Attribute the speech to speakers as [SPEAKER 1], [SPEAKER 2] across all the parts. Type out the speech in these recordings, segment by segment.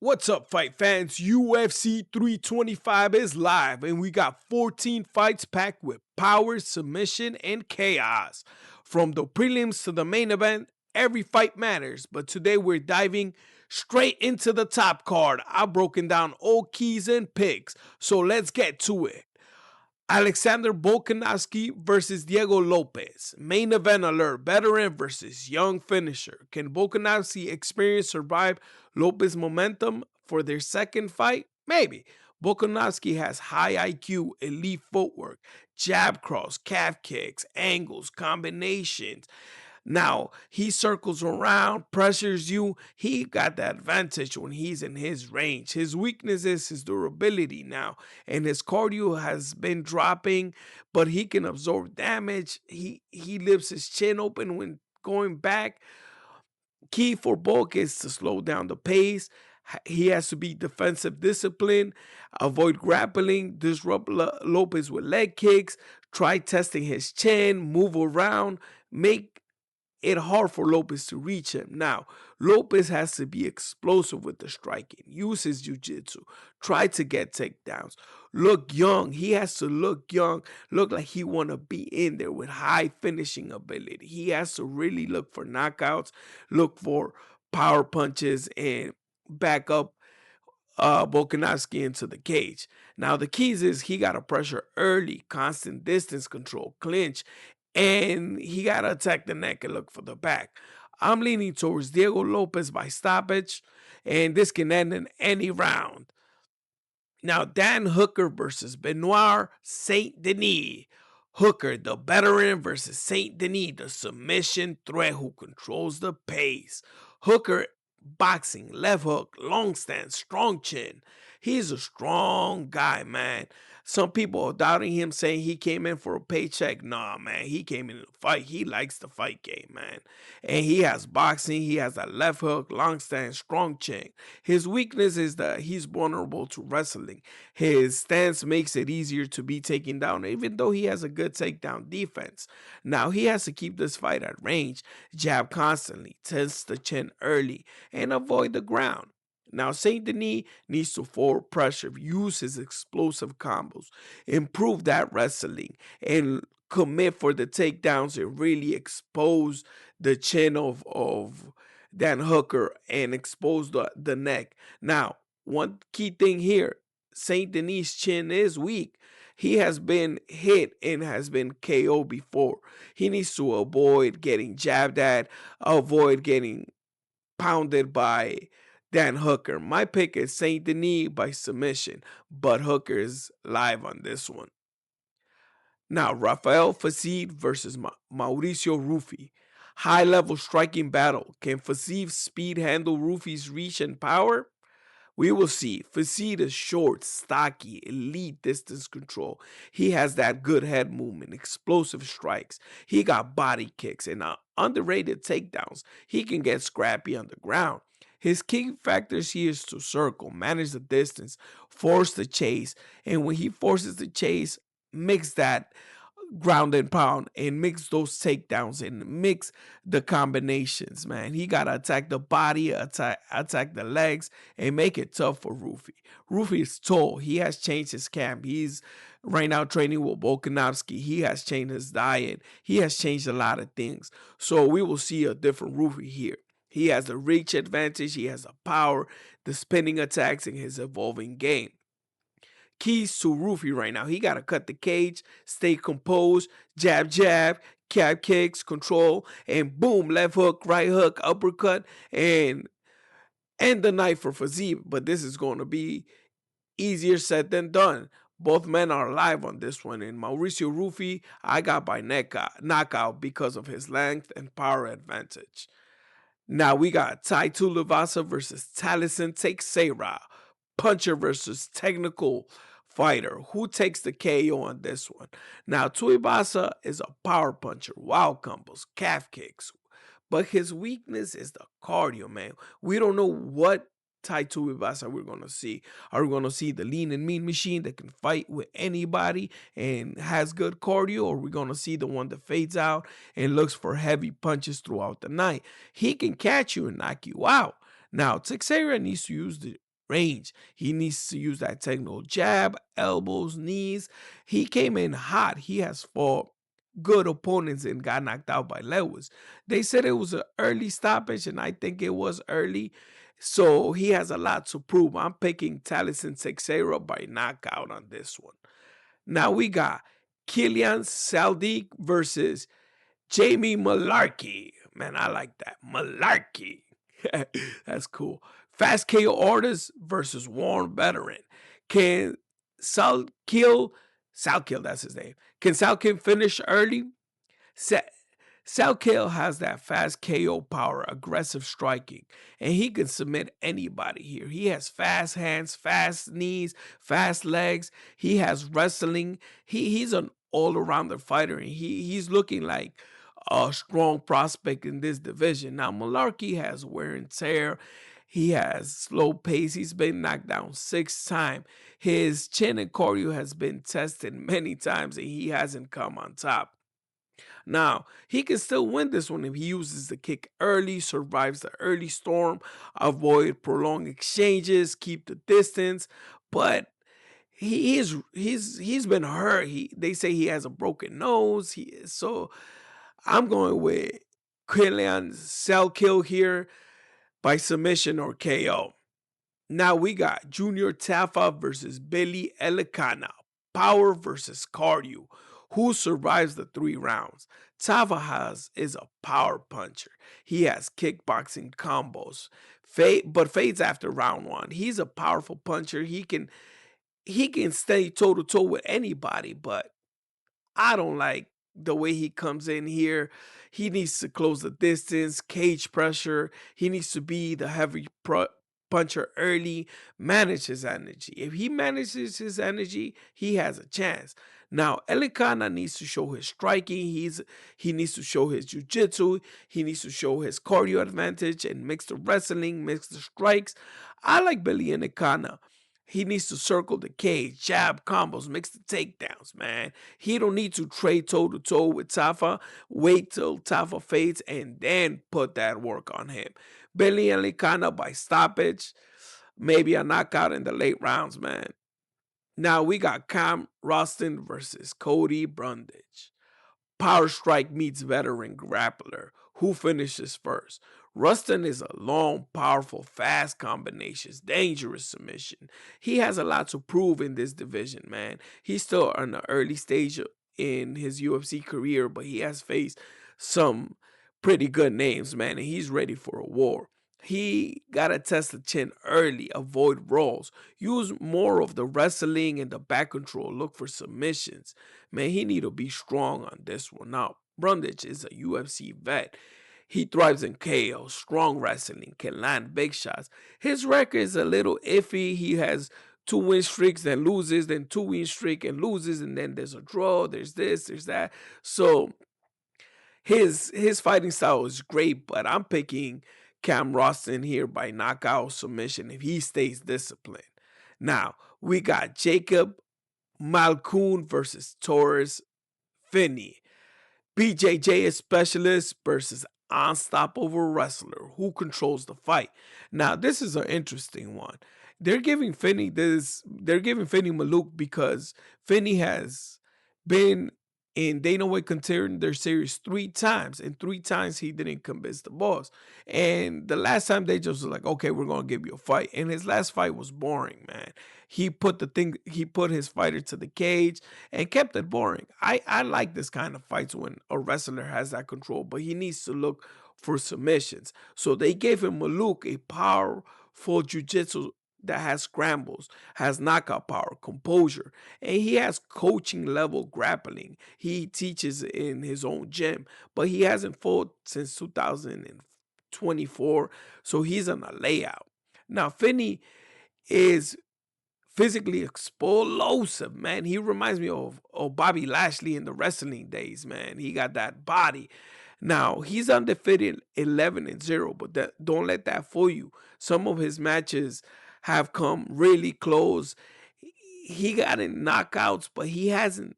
[SPEAKER 1] What's up, fight fans? UFC 325 is live, and we got 14 fights packed with power, submission, and chaos. From the prelims to the main event, every fight matters, but today we're diving straight into the top card. I've broken down all keys and picks, so let's get to it. Alexander Volkanovski versus Diego Lopes. Main event alert. Veteran versus young finisher. Can Volkanovski experience survive Lopes' momentum for their second fight? Maybe. Volkanovski has high IQ, elite footwork, jab cross, calf kicks, angles, combinations. Now, he circles around, pressures you. He got the advantage when he's in his range. His weakness is his durability now, and his cardio has been dropping, but he can absorb damage. He leaves his chin open when going back. Key for Bulk is to slow down the pace. He has to be defensive discipline, avoid grappling, disrupt Lopes with leg kicks, try testing his chin, move around, make it hard for Lopes to reach him. Now, Lopes has to be explosive with the striking, use his jiu-jitsu, try to get takedowns, look young. He has to look young, look like he want to be in there with high finishing ability. He has to really look for knockouts, look for power punches, and back up Volkanovski into the cage. Now, the keys is he got to pressure early, constant distance control, clinch, and he got to attack the neck and look for the back. I'm leaning towards Diego Lopes by stoppage, and this can end in any round. Now, Dan Hooker versus Benoît Saint-Denis. Hooker, the veteran, versus Saint-Denis, the submission threat who controls the pace. Hooker, boxing, left hook, long stance, strong chin. He's a strong guy, man. Some people are doubting him, saying he came in for a paycheck. Nah, man, he came in to fight. He likes the fight game, man. And he has boxing, he has a left hook, long stance, strong chin. His weakness is that he's vulnerable to wrestling. His stance makes it easier to be taken down, even though he has a good takedown defense. Now, he has to keep this fight at range, jab constantly, test the chin early, and avoid the ground. Now, Saint Denis needs to forward pressure, use his explosive combos, improve that wrestling, and commit for the takedowns and really expose the chin of Dan Hooker and expose the neck. Now, one key thing here, Saint Denis' chin is weak. He has been hit and has been KO before. He needs to avoid getting jabbed at, avoid getting pounded by Dan Hooker. My pick is Saint Denis by submission, but Hooker is live on this one. Now, Rafael Fiziev versus Mauricio Ruffy. High level striking battle. Can Fiziev's speed handle Ruffy's reach and power? We will see. Fiziev is short, stocky, elite distance control. He has that good head movement, explosive strikes. He got body kicks and underrated takedowns. He can get scrappy on the ground. His key factors here is to circle, manage the distance, force the chase, and when he forces the chase, mix that ground and pound and mix those takedowns and mix the combinations, man. He gotta attack the body, attack the legs, and make it tough for Ruffy. Ruffy is tall. He has changed his camp. He's right now training with Volkanovski. He has changed his diet. He has changed a lot of things. So we will see a different Ruffy here. He has the reach advantage. He has the power, the spinning attacks, in his evolving game. Keys to Ruffy right now. He got to cut the cage, stay composed, jab, jab, calf kicks, control, and boom, left hook, right hook, uppercut, and end the night for Fiziev. But this is going to be easier said than done. Both men are alive on this one. And Mauricio Ruffy, I got by knockout because of his length and power advantage. Now we got Tai Tuivasa versus Tallison Teixeira. Puncher versus technical fighter. Who takes the KO on this one? Now, Tuivasa is a power puncher, wild combos, calf kicks. But his weakness is the cardio, man. We don't know what Tai Tuivasa we're going to see. Are we going to see the lean and mean machine that can fight with anybody and has good cardio? Or are we going to see the one that fades out and looks for heavy punches throughout the night? He can catch you and knock you out. Now, Teixeira needs to use the range. He needs to use that technical jab, elbows, knees. He came in hot. He has fought good opponents and got knocked out by Lewis. They said it was an early stoppage, and I think it was early. So he has a lot to prove. I'm picking Tallison Teixeira by knockout on this one. Now we got Quillan Salkilld versus Jamie Mullarkey. Man, I like that. Mullarkey. That's cool. Fast KO artist versus Warren veteran. Can Salkilld, that's his name. Can Salkilld finish early? Sa- Salkilld has that fast KO power, aggressive striking, and he can submit anybody here. He has fast hands, fast knees, fast legs. He has wrestling. He's an all-arounder fighter, and he's looking like a strong prospect in this division. Now, Mullarkey has wear and tear. He has slow pace. He's been knocked down 6 times. His chin and cardio has been tested many times, and he hasn't come on top. Now, he can still win this one if he uses the kick early, survives the early storm, avoid prolonged exchanges, keep the distance. But he's been hurt. They say he has a broken nose. So I'm going with Quillan Salkilld here by submission or KO. Now we got Junior Tafa versus Billy Eleana. Power versus cardio. Who survives the 3 rounds? Tafa is a power puncher. He has kickboxing combos, but fades after round 1. He's a powerful puncher. He can stay toe to toe with anybody, but I don't like the way he comes in here. He needs to close the distance, cage pressure. He needs to be the heavy puncher early, manage his energy. If he manages his energy, he has a chance. Now, Elikana needs to show his striking. He needs to show his jiu-jitsu. He needs to show his cardio advantage and mix the wrestling, mix the strikes. I like Billy Elikana. He needs to circle the cage, jab combos, mix the takedowns, man. He don't need to trade toe-to-toe with Tafa. Wait till Tafa fades and then put that work on him. Billy Elikana by stoppage. Maybe a knockout in the late rounds, man. Now we got Cam Rawsthorne versus Cody Brundage. Power strike meets veteran grappler. Who finishes first? Rustin is a long, powerful, fast combinations, dangerous submission. He has a lot to prove in this division, man. He's still in the early stage in his UFC career, but he has faced some pretty good names, man, and he's ready for a war. He gotta test the chin early, avoid rolls, use more of the wrestling and the back control, look for submissions. Man, he need to be strong on this one. Now, Brundage is a UFC vet. He thrives in KO, strong wrestling, can land big shots. His record is a little iffy. He has 2 win streaks, then loses, then 2 win streak and loses, and then there's a draw, there's this, there's that. So his fighting style is great, but I'm picking Cam Rawsthorne here by knockout submission if he stays disciplined. Now, we got Jacob Malkoun versus Torres Finney. BJJ is specialist versus unstoppable wrestler. Who controls the fight? Now, this is an interesting one. They're giving Finney this. They're giving Finney Maluk because Finney has been in Dana White Contender Series 3 times, and 3 times he didn't convince the boss. And the last time they just was like, okay, we're gonna give you a fight. And his last fight was boring, man. He put his fighter to the cage and kept it boring. I like this kind of fights when a wrestler has that control, but he needs to look for submissions. So they gave him Maluk, a powerful jiu-jitsu that has scrambles, has knockout power, composure, and he has coaching level grappling. He teaches in his own gym, but he hasn't fought since 2024, so he's on a layout. Now, Finney is physically explosive, man. He reminds me of Bobby Lashley in the wrestling days, man. He got that body. Now, he's undefeated 11-0, but don't let that fool you. Some of his matches have come really close. He got in knockouts, but he hasn't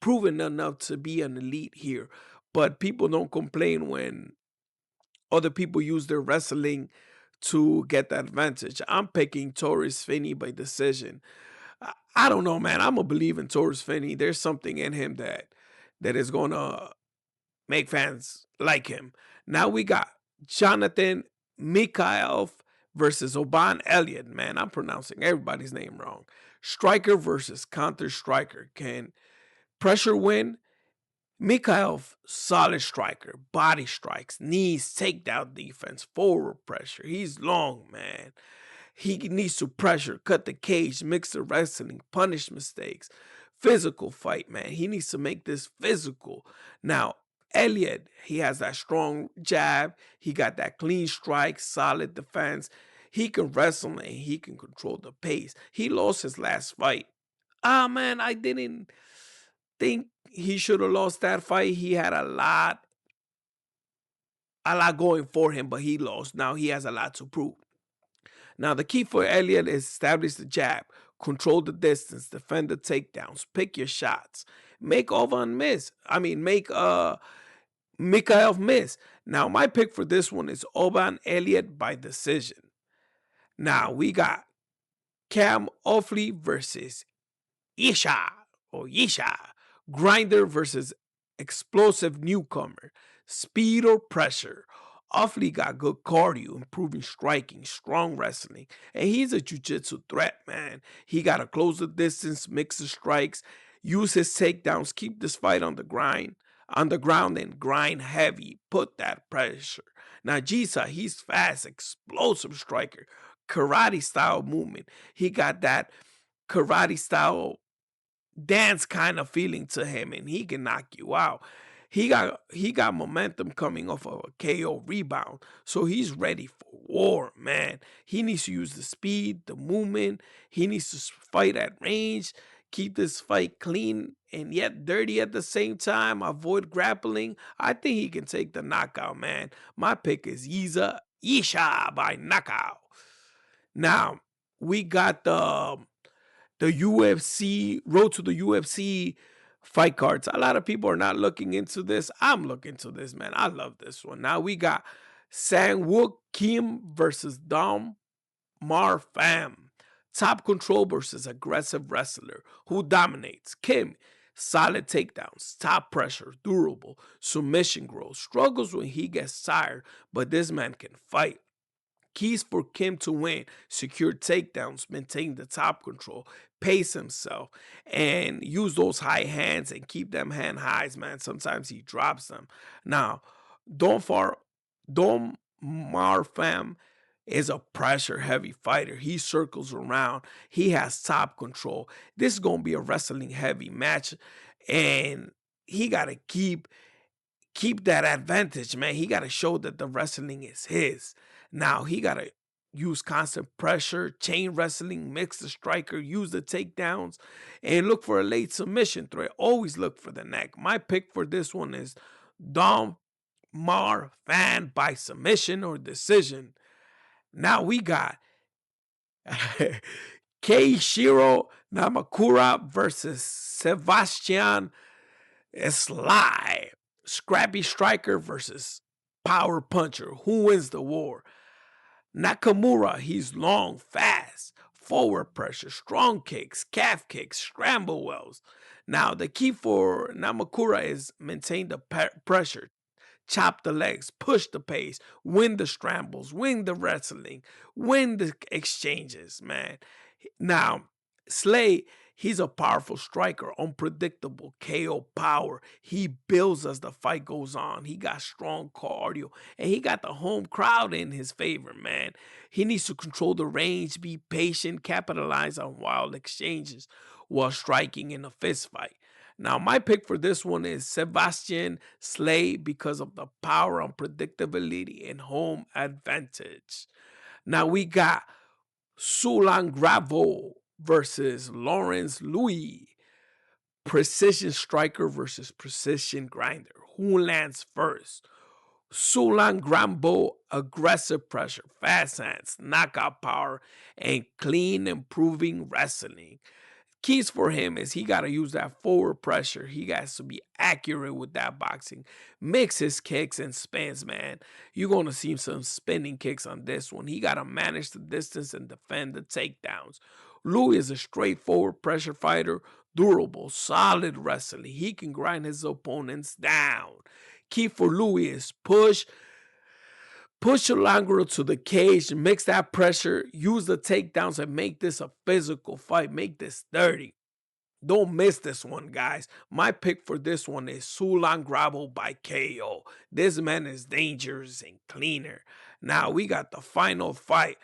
[SPEAKER 1] proven enough to be an elite here. But people don't complain when other people use their wrestling to get the advantage. I'm picking Torres Finney by decision. I don't know, man. I'm gonna believe in Torres Finney. There's something in him that is gonna make fans like him. Now we got Jonathan Michail versus Oban Elliott. Man, I'm pronouncing everybody's name wrong. Striker versus counter striker. Can pressure win? Michail, solid striker, body strikes, knees, takedown defense, forward pressure. He's long, man. He needs to pressure, cut the cage, mix the wrestling, punish mistakes. Physical fight, man. He needs to make this physical. Now, Elliott, he has that strong jab. He got that clean strike, solid defense. He can wrestle and he can control the pace. He lost his last fight. Ah, man, I didn't think he should have lost that fight. He had a lot going for him, but he lost. Now he has a lot to prove. Now, the key for Elliott is establish the jab, control the distance, defend the takedowns, pick your shots, make Oban miss. Make Michail miss. Now, my pick for this one is Oban Elliott by decision. Now, we got Cam Offley versus Ye-Sha or Ye-Sha. Grinder versus explosive newcomer. Speed or pressure. Offley got good cardio, improving striking, strong wrestling, and he's a jiu-jitsu threat, man. He got to close the distance, mix the strikes, use his takedowns, keep this fight on the ground and grind heavy, put that pressure. Now, Jisa, he's fast, explosive striker, karate style movement. He got that karate style dance kind of feeling to him, and he can knock you out. He got momentum coming off of a KO rebound, so he's ready for war, man. He needs to use the speed, the movement. He needs to fight at range, keep this fight clean and yet dirty at the same time. Avoid grappling. I think he can take the knockout, man. My pick is Ye-Sha by knockout. Now we got the UFC, road to the UFC fight cards. A lot of people are not looking into this. I'm looking into this, man. I love this one. Now we got Wook Kim versus Dom Marfan. Top control versus aggressive wrestler. Who dominates? Kim. Solid takedowns, top pressure, durable, submission growth, struggles when he gets tired, but this man can fight. Keys for Kim to win: secure takedowns, maintain the top control, pace himself, and use those high hands and keep them hand highs, man. Sometimes he drops them. Now, Dom Marfam is a pressure heavy fighter. He circles around. He has top control. This is going to be a wrestling heavy match, and he got to keep that advantage, man. He got to show that the wrestling is his. Now he got to use constant pressure, chain wrestling, mix the striker, use the takedowns, and look for a late submission threat. Always look for the neck. My pick for this one is Dom Marfan by submission or decision. Now we got Keishiro Namakura versus Sebastian Sly. Scrappy striker versus power puncher. Who wins the war? Nakamura, he's long, fast, forward pressure, strong kicks, calf kicks, scramble wells. Now, the key for Namakura is maintain the pressure, chop the legs, push the pace, win the scrambles, win the wrestling, win the exchanges, man. Now, Slay, he's a powerful striker, unpredictable KO power. He builds as the fight goes on. He got strong cardio, and he got the home crowd in his favor, man. He needs to control the range, be patient, capitalize on wild exchanges while striking in a fist fight. Now, my pick for this one is Sebastian Slay because of the power, unpredictability, and home advantage. Now, we got Sulan Gravo versus Lawrence Louis. Precision striker versus precision grinder. Who lands first? Sulan Grambo, aggressive pressure, fast hands, knockout power, and clean improving wrestling. Keys for him is he got to use that forward pressure. He has to be accurate with that boxing. Mix his kicks and spins, man. You're going to see some spinning kicks on this one. He got to manage the distance and defend the takedowns. Louis is a straightforward pressure fighter, durable, solid wrestler. He can grind his opponents down. Key for Louis is push Langro to the cage, mix that pressure, use the takedowns, and make this a physical fight. Make this dirty. Don't miss this one, guys. My pick for this one is Sulan Grabo by KO. This man is dangerous and cleaner. Now we got the final fight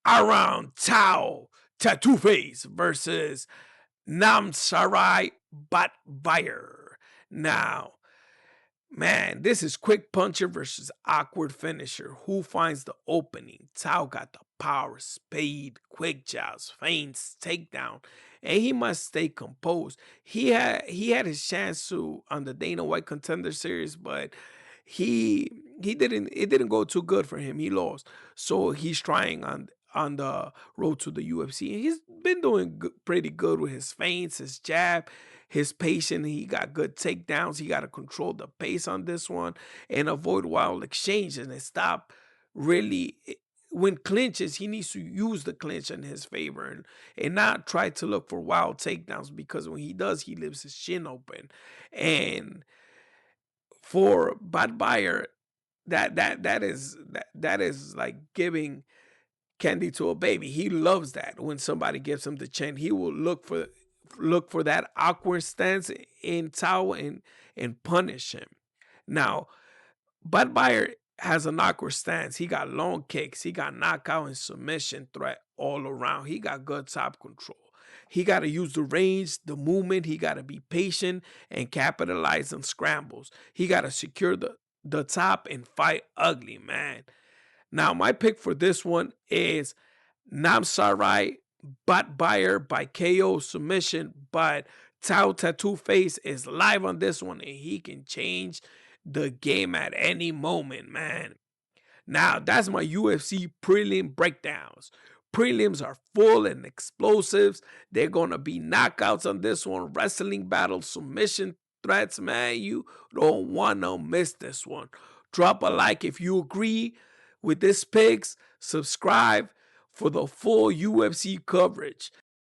[SPEAKER 1] around Tao Tattoo Face versus Namsarai Batbayer. Now, man, this is quick puncher versus awkward finisher. Who finds the opening? Tao got the power, speed, quick jabs, feints, takedown, and he must stay composed. He had his chance to on the Dana White Contender Series, but he didn't. It didn't go too good for him. He lost, so he's trying on the road to the UFC. And he's been doing pretty good with his feints, his jab, his patience. He got good takedowns. He got to control the pace on this one and avoid wild exchanges and stop really. When clinches, he needs to use the clinch in his favor and not try to look for wild takedowns, because when he does, he leaves his chin open. And for Badbuyer, that is like giving candy to a baby. He loves that when somebody gives him the chin. He will look for that awkward stance in Tao and punish him. Now, Budweiser has an awkward stance. He got long kicks. He got knockout and submission threat all around. He got good top control. He got to use the range, the movement. He got to be patient and capitalize on scrambles. He got to secure the top and fight ugly, man. Now, my pick for this one is Namsarai Batbuyer by KO submission, but Tao Tattoo Face is live on this one, and he can change the game at any moment, man. Now, that's my UFC prelim breakdowns. Prelims are full and explosives. They're going to be knockouts on this one, wrestling battles, submission threats, man. You don't want to miss this one. Drop a like if you agree with this picks. Subscribe for the full UFC coverage.